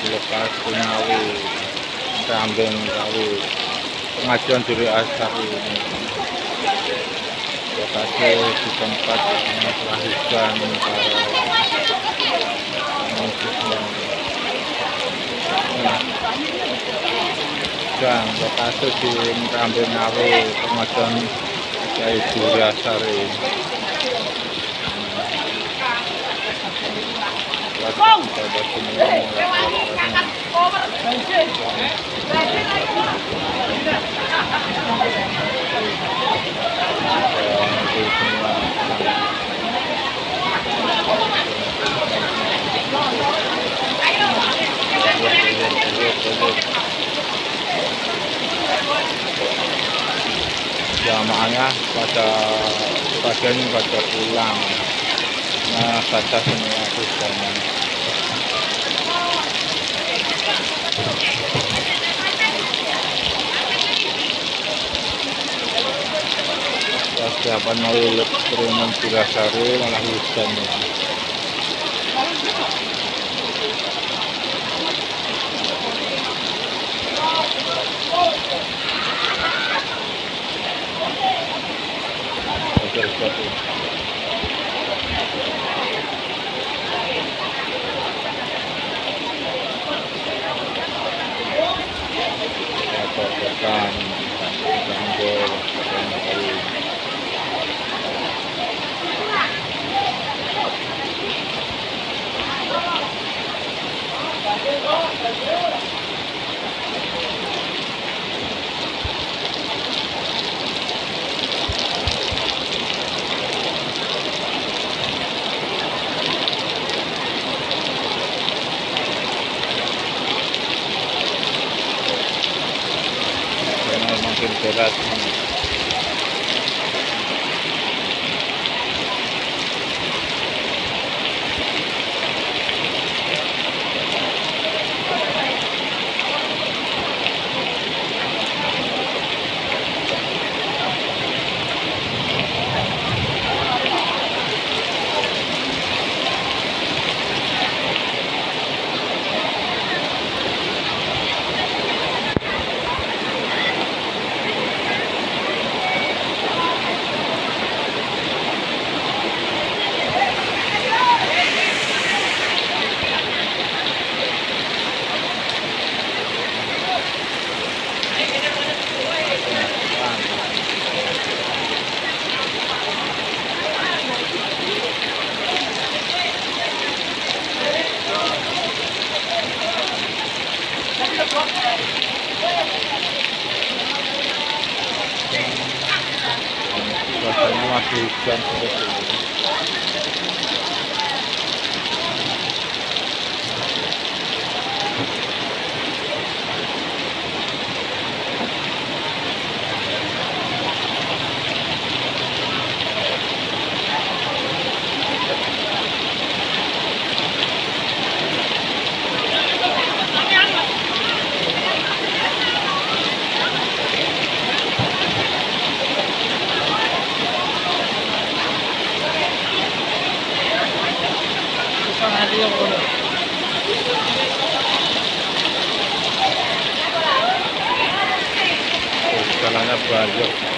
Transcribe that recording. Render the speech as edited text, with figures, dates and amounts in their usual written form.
lokasi Ngawi, Rambeng Ngawi, pengajian Juri Asar ini. Lokasi di tempat melahirkan para mahasiswa. Dan lokasi di Rambeng Ngawi, pengajian Kiai Juri Asar ini. Jamaahnya pada sebagian pada pulang, nah baca semua tugasnya. Persiapan maulid turunan Dirasari malah hujan ya. Makin berat. Rasanya masih hujan seperti ini. Jalannya banyak.